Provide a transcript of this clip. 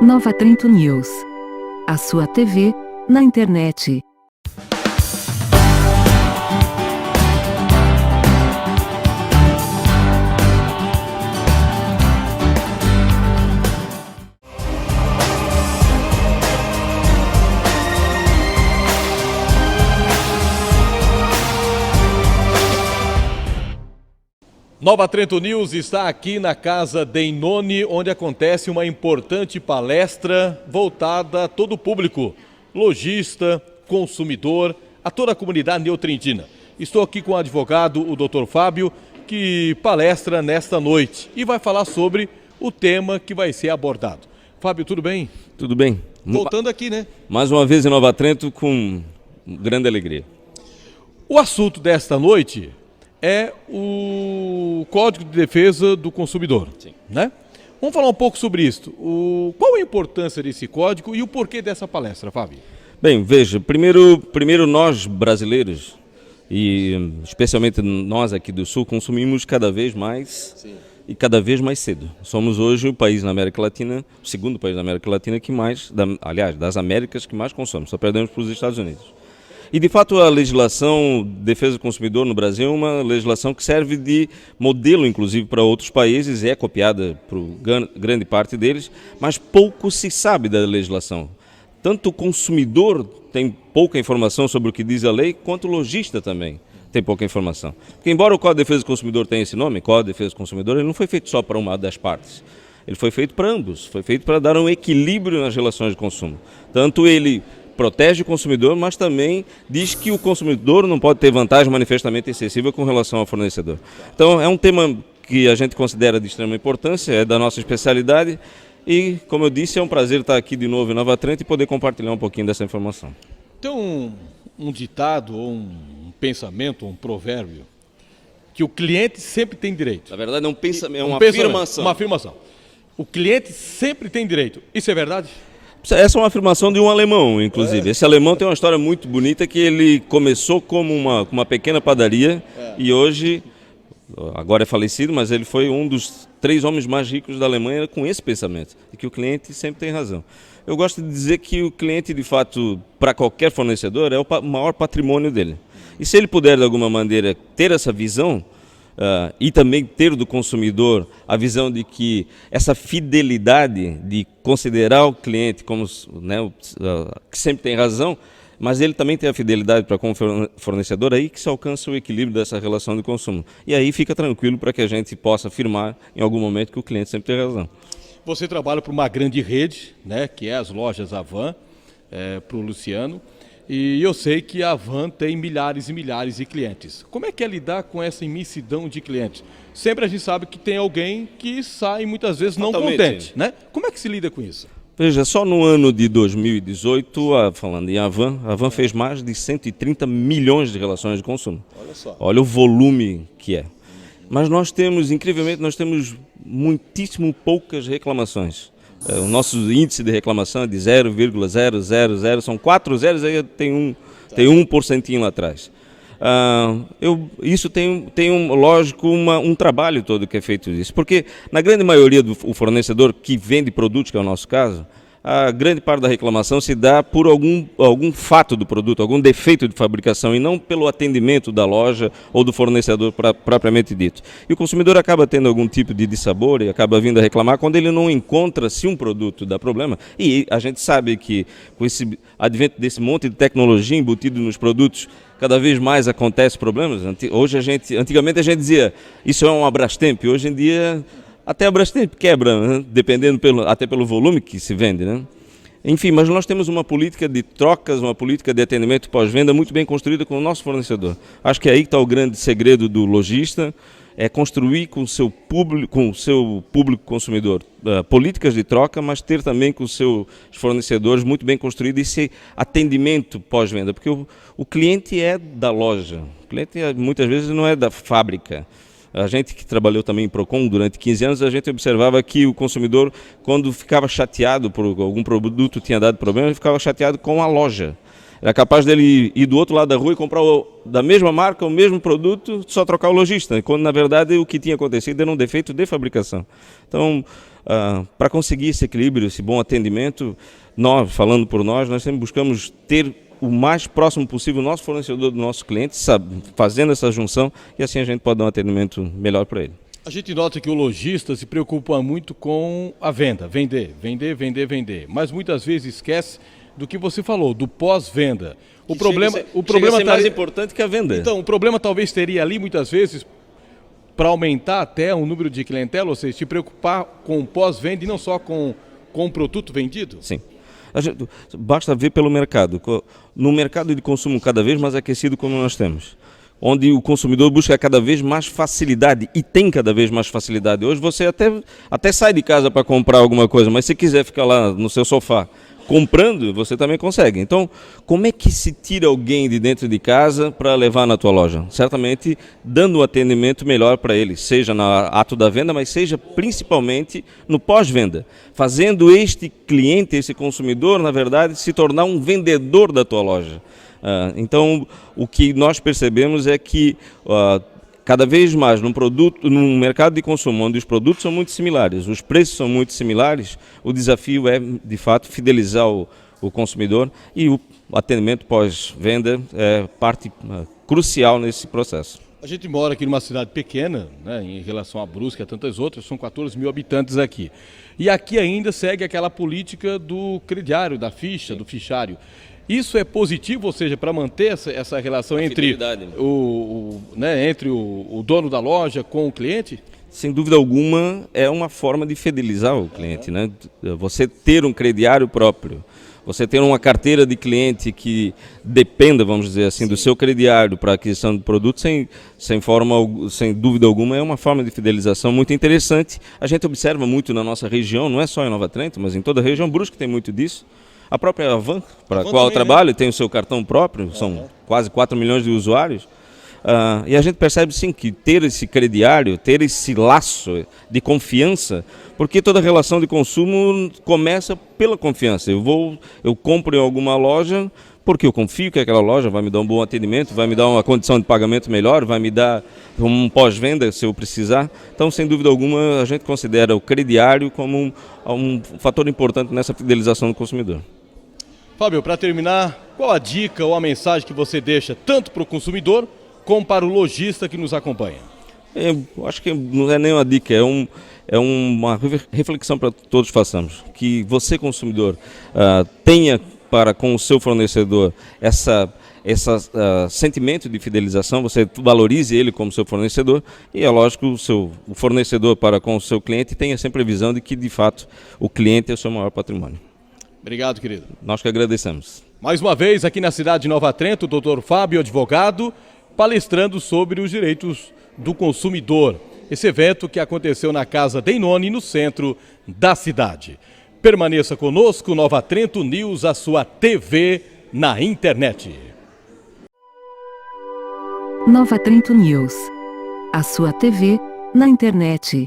Nova Trento News. A sua TV, na internet. Nova Trento News está aqui na Casa Deinone, onde acontece uma importante palestra voltada a todo o público, lojista, consumidor, a toda a comunidade neotrentina. Estou aqui com o advogado, o Dr. Fábio, que palestra nesta noite e vai falar sobre o tema que vai ser abordado. Fábio, tudo bem? Tudo bem. Voltando aqui, né? Mais uma vez em Nova Trento com grande alegria. O assunto desta noite é o Código de Defesa do Consumidor, Sim. Né? Vamos falar um pouco sobre isso. Qual a importância desse código e o porquê dessa palestra, Fábio? Bem, veja, primeiro nós brasileiros, e especialmente nós aqui do Sul, consumimos cada vez mais. Sim. E cada vez mais cedo. Somos hoje o país na América Latina, o segundo país na América Latina que mais, aliás, das Américas que mais consome, só perdemos para os Estados Unidos. E, de fato, a legislação de defesa do consumidor no Brasil é uma legislação que serve de modelo, inclusive, para outros países, é copiada por grande parte deles, mas pouco se sabe da legislação. Tanto o consumidor tem pouca informação sobre o que diz a lei, quanto o lojista também tem pouca informação. Porque, embora o Código de Defesa do Consumidor tenha esse nome, Código de Defesa do Consumidor, ele não foi feito só para uma das partes. Ele foi feito para ambos, foi feito para dar um equilíbrio nas relações de consumo. Tanto ele protege o consumidor, mas também diz que o consumidor não pode ter vantagem manifestamente excessiva com relação ao fornecedor. Então, é um tema que a gente considera de extrema importância, é da nossa especialidade e, como eu disse, é um prazer estar aqui de novo em Nova Trento e poder compartilhar um pouquinho dessa informação. Tem um ditado, ou um pensamento, um provérbio, que o cliente sempre tem direito. Na verdade, é um pensamento, é uma afirmação. Uma afirmação. O cliente sempre tem direito. Isso é verdade? Essa é uma afirmação de um alemão, inclusive. Esse alemão tem uma história muito bonita que ele começou como uma pequena padaria e hoje, agora é falecido, mas ele foi um dos 3 homens mais ricos da Alemanha com esse pensamento, de que o cliente sempre tem razão. Eu gosto de dizer que o cliente, de fato, para qualquer fornecedor, é o maior patrimônio dele. E se ele puder, de alguma maneira, ter essa visão, e também ter do consumidor a visão de que essa fidelidade de considerar o cliente como que sempre tem razão, mas ele também tem a fidelidade para como fornecedor, aí que se alcança o equilíbrio dessa relação de consumo. E aí fica tranquilo para que a gente possa afirmar em algum momento que o cliente sempre tem razão. Você trabalha para uma grande rede, né, que é as lojas Avan, para o Luciano. E eu sei que a Avan tem milhares e milhares de clientes. Como é que é lidar com essa imensidão de clientes? Sempre a gente sabe que tem alguém que sai muitas vezes não contente, né? Como é que se lida com isso? Veja, só no ano de 2018, falando em a Avan fez mais de 130 milhões de relações de consumo. Olha só. Olha o volume que é. Mas nós temos, incrivelmente, muitíssimo poucas reclamações. O nosso índice de reclamação é de 0,000, são 4 zeros, aí tem um porcentinho lá atrás. Isso tem lógico, um trabalho todo que é feito disso, porque na grande maioria do fornecedor que vende produtos, que é o nosso caso, a grande parte da reclamação se dá por algum fato do produto, algum defeito de fabricação e não pelo atendimento da loja ou do fornecedor propriamente dito. E o consumidor acaba tendo algum tipo de dissabor e acaba vindo a reclamar quando ele não encontra se um produto dá problema. E a gente sabe que com esse advento desse monte de tecnologia embutido nos produtos, cada vez mais acontece problemas. Antigamente a gente dizia, isso é um Abrastemp, hoje em dia até a Brastemp quebra, né? Dependendo até pelo volume que se vende, né? Enfim, mas nós temos uma política de trocas, uma política de atendimento pós-venda muito bem construída com o nosso fornecedor. Acho que é aí que está o grande segredo do lojista, é construir com o seu público consumidor políticas de troca, mas ter também com os seus fornecedores muito bem construído esse atendimento pós-venda, porque o cliente é da loja, o cliente muitas vezes não é da fábrica. A gente que trabalhou também em Procon durante 15 anos, a gente observava que o consumidor, quando ficava chateado por algum produto tinha dado problema, ele ficava chateado com a loja. Era capaz dele ir do outro lado da rua e comprar da mesma marca, o mesmo produto, só trocar o lojista, quando na verdade o que tinha acontecido era um defeito de fabricação. Então, para conseguir esse equilíbrio, esse bom atendimento, nós, falando por nós sempre buscamos ter o mais próximo possível o nosso fornecedor do nosso cliente, fazendo essa junção, e assim a gente pode dar um atendimento melhor para ele. A gente nota que o lojista se preocupa muito com a venda, vender, mas muitas vezes esquece do que você falou, do pós-venda. O problema é mais importante que a venda. Então, o problema talvez teria ali muitas vezes para aumentar até o número de clientela, ou seja, se preocupar com o pós-venda e não só com o produto vendido? Sim. Basta ver pelo mercado. No mercado de consumo cada vez mais aquecido como nós temos, onde o consumidor busca cada vez mais facilidade e tem cada vez mais facilidade. Hoje você até sai de casa para comprar alguma coisa, mas se quiser ficar lá no seu sofá comprando, você também consegue. Então, como é que se tira alguém de dentro de casa para levar na tua loja? Certamente dando um atendimento melhor para ele, seja no ato da venda, mas seja principalmente no pós-venda. Fazendo este cliente, esse consumidor, na verdade, se tornar um vendedor da tua loja. Então, o que nós percebemos é que cada vez mais num mercado de consumo onde os produtos são muito similares, os preços são muito similares, o desafio é, de fato, fidelizar o consumidor, e o atendimento pós-venda é parte crucial nesse processo. A gente mora aqui numa cidade pequena, né, em relação a Brusque e a tantas outras, são 14 mil habitantes aqui. E aqui ainda segue aquela política do crediário, da ficha, do fichário. Isso é positivo, ou seja, para manter essa relação entre o dono da loja com o cliente? Sem dúvida alguma, é uma forma de fidelizar o cliente, né? Você ter um crediário próprio, você ter uma carteira de cliente que dependa, vamos dizer assim, do seu crediário para aquisição de produtos, sem dúvida alguma, é uma forma de fidelização muito interessante. A gente observa muito na nossa região, não é só em Nova Trento, mas em toda a região. Brusque tem muito disso. A própria Avan, para a qual eu trabalho, tem o seu cartão próprio, são quase 4 milhões de usuários. E a gente percebe sim que ter esse crediário, ter esse laço de confiança, porque toda relação de consumo começa pela confiança. Eu compro em alguma loja porque eu confio que aquela loja vai me dar um bom atendimento, vai me dar uma condição de pagamento melhor, vai me dar um pós-venda se eu precisar. Então, sem dúvida alguma, a gente considera o crediário como um fator importante nessa fidelização do consumidor. Fábio, para terminar, qual a dica ou a mensagem que você deixa tanto para o consumidor como para o lojista que nos acompanha? Eu acho que não é nem uma dica, é uma reflexão para todos façamos. Que você, consumidor, tenha para com o seu fornecedor esse sentimento de fidelização, você valorize ele como seu fornecedor, e é lógico o fornecedor para com o seu cliente tenha sempre a visão de que, de fato, o cliente é o seu maior patrimônio. Obrigado, querido. Nós que agradecemos. Mais uma vez, aqui na cidade de Nova Trento, o doutor Fábio, advogado, palestrando sobre os direitos do consumidor. Esse evento que aconteceu na Casa Deinone, no centro da cidade. Permaneça conosco, Nova Trento News, a sua TV na internet. Nova Trento News, a sua TV na internet.